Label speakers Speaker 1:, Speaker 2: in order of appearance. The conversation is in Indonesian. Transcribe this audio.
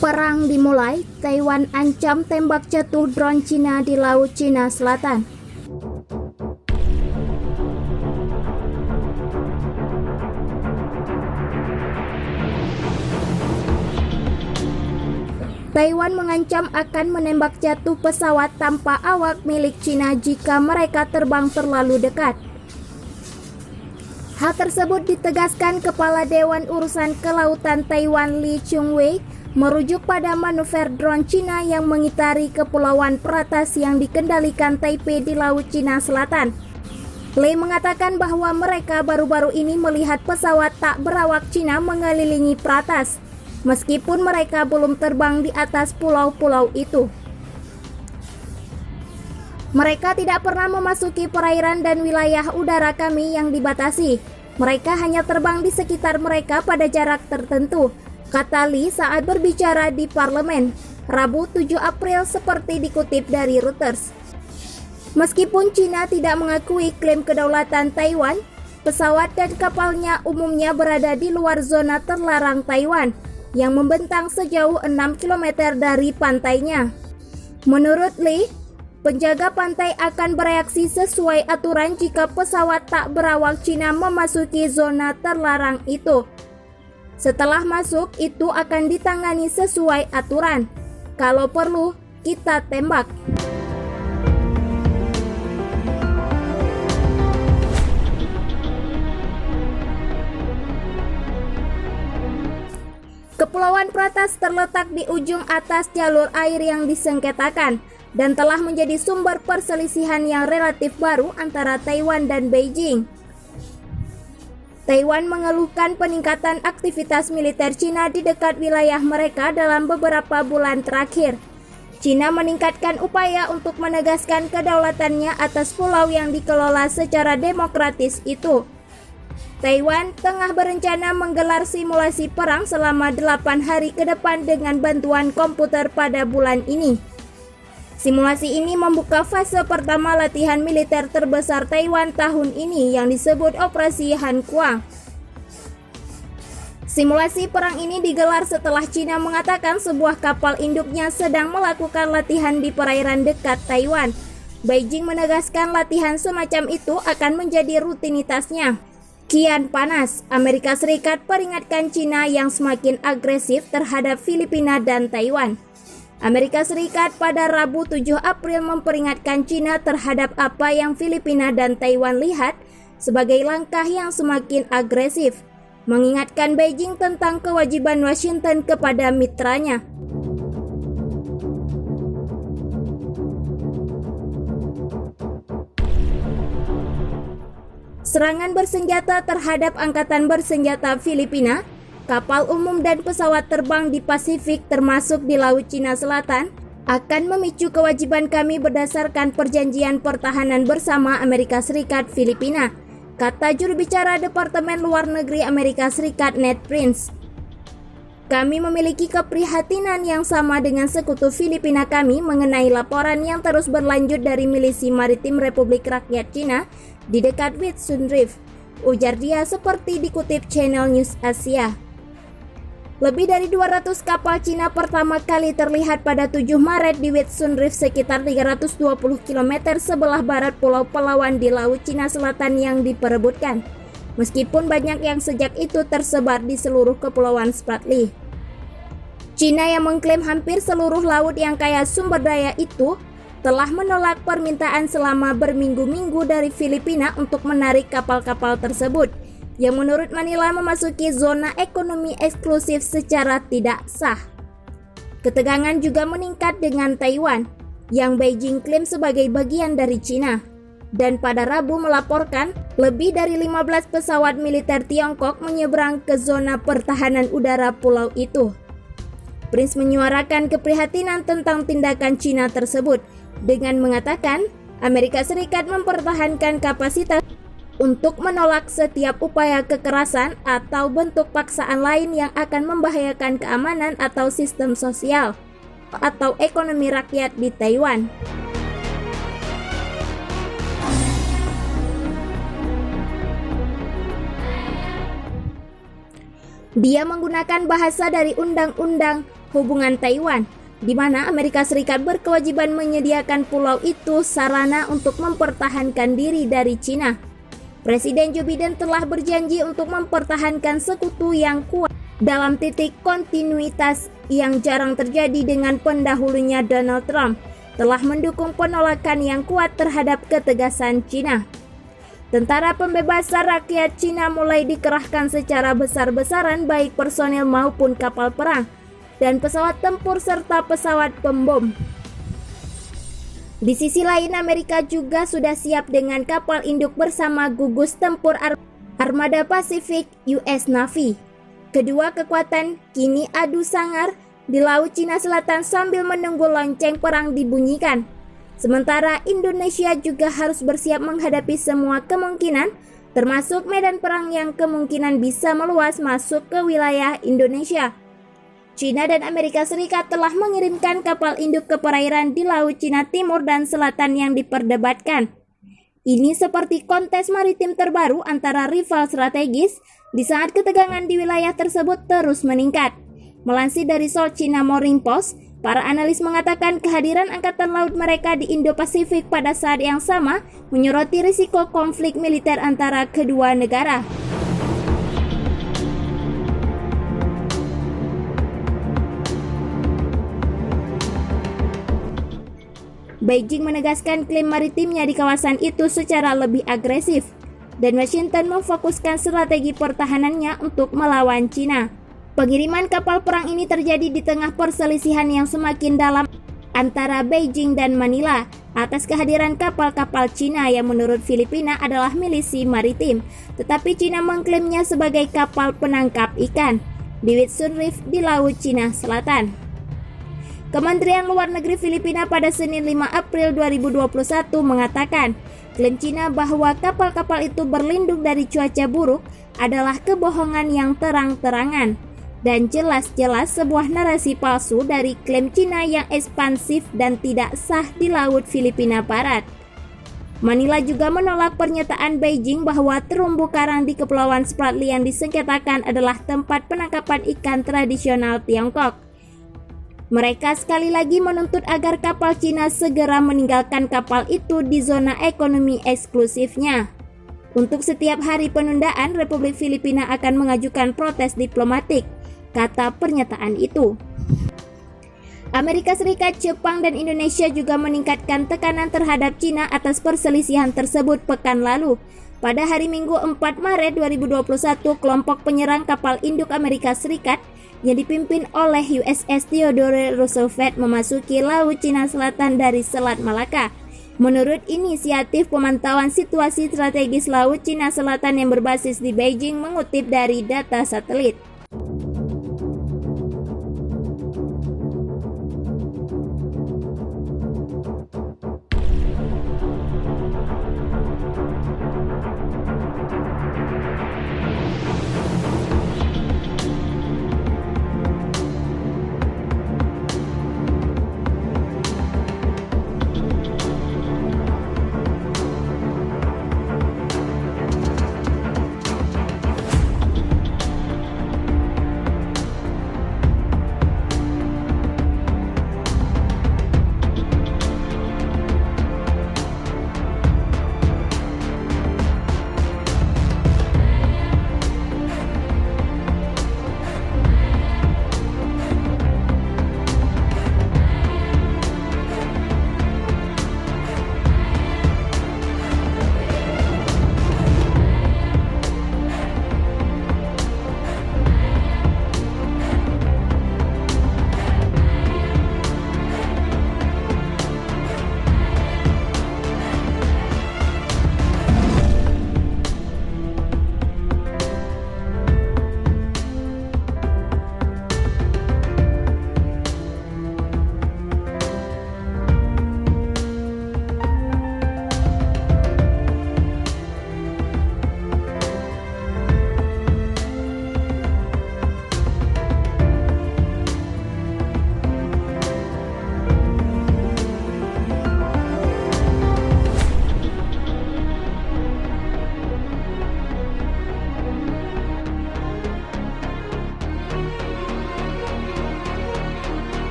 Speaker 1: Perang dimulai, Taiwan ancam tembak jatuh drone Cina di Laut Cina Selatan. Taiwan mengancam akan menembak jatuh pesawat tanpa awak milik Cina jika mereka terbang terlalu dekat. Hal tersebut ditegaskan Kepala Dewan Urusan Kelautan Taiwan Lee Chung-wei merujuk pada manuver drone Cina yang mengitari kepulauan peratas yang dikendalikan Taipei di Laut Cina Selatan. Lee mengatakan bahwa mereka baru-baru ini melihat pesawat tak berawak Cina mengelilingi peratas, meskipun mereka belum terbang di atas pulau-pulau itu. Mereka tidak pernah memasuki perairan dan wilayah udara kami yang dibatasi. Mereka hanya terbang di sekitar mereka pada jarak tertentu, kata Lee saat berbicara di parlemen Rabu 7 April seperti dikutip dari Reuters. Meskipun Cina tidak mengakui klaim kedaulatan Taiwan, pesawat dan kapalnya umumnya berada di luar zona terlarang Taiwan yang membentang sejauh 6 km dari pantainya. Menurut Lee, penjaga pantai akan bereaksi sesuai aturan jika pesawat tak berawak Cina memasuki zona terlarang itu. Setelah masuk, itu akan ditangani sesuai aturan. Kalau perlu, kita tembak. Kepulauan Peratas terletak di ujung atas jalur air yang disengketakan dan telah menjadi sumber perselisihan yang relatif baru antara Taiwan dan Beijing. Taiwan mengeluhkan peningkatan aktivitas militer Cina di dekat wilayah mereka dalam beberapa bulan terakhir. Cina meningkatkan upaya untuk menegaskan kedaulatannya atas pulau yang dikelola secara demokratis itu. Taiwan tengah berencana menggelar simulasi perang selama 8 hari ke depan dengan bantuan komputer pada bulan ini. Simulasi ini membuka fase pertama latihan militer terbesar Taiwan tahun ini yang disebut Operasi Han Kuang. Simulasi perang ini digelar setelah Cina mengatakan sebuah kapal induknya sedang melakukan latihan di perairan dekat Taiwan. Beijing menegaskan latihan semacam itu akan menjadi rutinitasnya. Kian panas, Amerika Serikat peringatkan Cina yang semakin agresif terhadap Filipina dan Taiwan. Amerika Serikat pada Rabu 7 April memperingatkan Cina terhadap apa yang Filipina dan Taiwan lihat sebagai langkah yang semakin agresif, mengingatkan Beijing tentang kewajiban Washington kepada mitranya. Serangan bersenjata terhadap angkatan bersenjata Filipina, kapal umum dan pesawat terbang di Pasifik termasuk di Laut Cina Selatan akan memicu kewajiban kami berdasarkan perjanjian pertahanan bersama Amerika Serikat Filipina, kata juru bicara Departemen Luar Negeri Amerika Serikat Ned Prince. Kami memiliki keprihatinan yang sama dengan sekutu Filipina kami mengenai laporan yang terus berlanjut dari milisi maritim Republik Rakyat Cina di dekat Whitsun Reef, ujar dia seperti dikutip Channel News Asia. Lebih dari 200 kapal Cina pertama kali terlihat pada 7 Maret di Whitsun Reef sekitar 320 km sebelah barat Pulau Palawan di Laut Cina Selatan yang diperebutkan, meskipun banyak yang sejak itu tersebar di seluruh kepulauan Spratly. Cina yang mengklaim hampir seluruh laut yang kaya sumber daya itu telah menolak permintaan selama berminggu-minggu dari Filipina untuk menarik kapal-kapal tersebut, yang menurut Manila memasuki zona ekonomi eksklusif secara tidak sah. Ketegangan juga meningkat dengan Taiwan, yang Beijing klaim sebagai bagian dari Cina, dan pada Rabu melaporkan lebih dari 15 pesawat militer Tiongkok menyeberang ke zona pertahanan udara pulau itu. Prince menyuarakan keprihatinan tentang tindakan Cina tersebut, dengan mengatakan Amerika Serikat mempertahankan kapasitas untuk menolak setiap upaya kekerasan atau bentuk paksaan lain yang akan membahayakan keamanan atau sistem sosial atau ekonomi rakyat di Taiwan. Dia menggunakan bahasa dari Undang-Undang Hubungan Taiwan, di mana Amerika Serikat berkewajiban menyediakan pulau itu sarana untuk mempertahankan diri dari Cina. Presiden Joe Biden telah berjanji untuk mempertahankan sekutu yang kuat dalam titik kontinuitas yang jarang terjadi dengan pendahulunya Donald Trump, telah mendukung penolakan yang kuat terhadap ketegasan Cina. Tentara Pembebasan Rakyat Cina mulai dikerahkan secara besar-besaran baik personel maupun kapal perang dan pesawat tempur serta pesawat pembom. Di sisi lain, Amerika juga sudah siap dengan kapal induk bersama gugus tempur Armada Pasifik US Navy. Kedua kekuatan kini adu sangar di Laut Cina Selatan sambil menunggu lonceng perang dibunyikan. Sementara Indonesia juga harus bersiap menghadapi semua kemungkinan, termasuk medan perang yang kemungkinan bisa meluas masuk ke wilayah Indonesia. China dan Amerika Serikat telah mengirimkan kapal induk ke perairan di Laut Cina Timur dan Selatan yang diperdebatkan. Ini seperti kontes maritim terbaru antara rival strategis di saat ketegangan di wilayah tersebut terus meningkat. Melansir dari South China Morning Post, para analis mengatakan kehadiran angkatan laut mereka di Indo-Pasifik pada saat yang sama menyoroti risiko konflik militer antara kedua negara. Beijing menegaskan klaim maritimnya di kawasan itu secara lebih agresif, dan Washington memfokuskan strategi pertahanannya untuk melawan Cina. Pengiriman kapal perang ini terjadi di tengah perselisihan yang semakin dalam antara Beijing dan Manila atas kehadiran kapal-kapal Cina yang menurut Filipina adalah milisi maritim, tetapi Cina mengklaimnya sebagai kapal penangkap ikan di Whitsun Reef di Laut Cina Selatan. Kementerian Luar Negeri Filipina pada Senin 5 April 2021 mengatakan, klaim Cina bahwa kapal-kapal itu berlindung dari cuaca buruk adalah kebohongan yang terang-terangan dan jelas-jelas sebuah narasi palsu dari klaim Cina yang ekspansif dan tidak sah di Laut Filipina Barat. Manila juga menolak pernyataan Beijing bahwa terumbu karang di Kepulauan Spratly yang disengketakan adalah tempat penangkapan ikan tradisional Tiongkok. Mereka sekali lagi menuntut agar kapal Cina segera meninggalkan kapal itu di zona ekonomi eksklusifnya. Untuk setiap hari penundaan, Republik Filipina akan mengajukan protes diplomatik, kata pernyataan itu. Amerika Serikat, Jepang, dan Indonesia juga meningkatkan tekanan terhadap Cina atas perselisihan tersebut pekan lalu. Pada hari Minggu 4 Maret 2021, kelompok penyerang kapal induk Amerika Serikat yang dipimpin oleh USS Theodore Roosevelt memasuki Laut Cina Selatan dari Selat Malaka. Menurut inisiatif pemantauan situasi strategis Laut Cina Selatan yang berbasis di Beijing mengutip dari data satelit.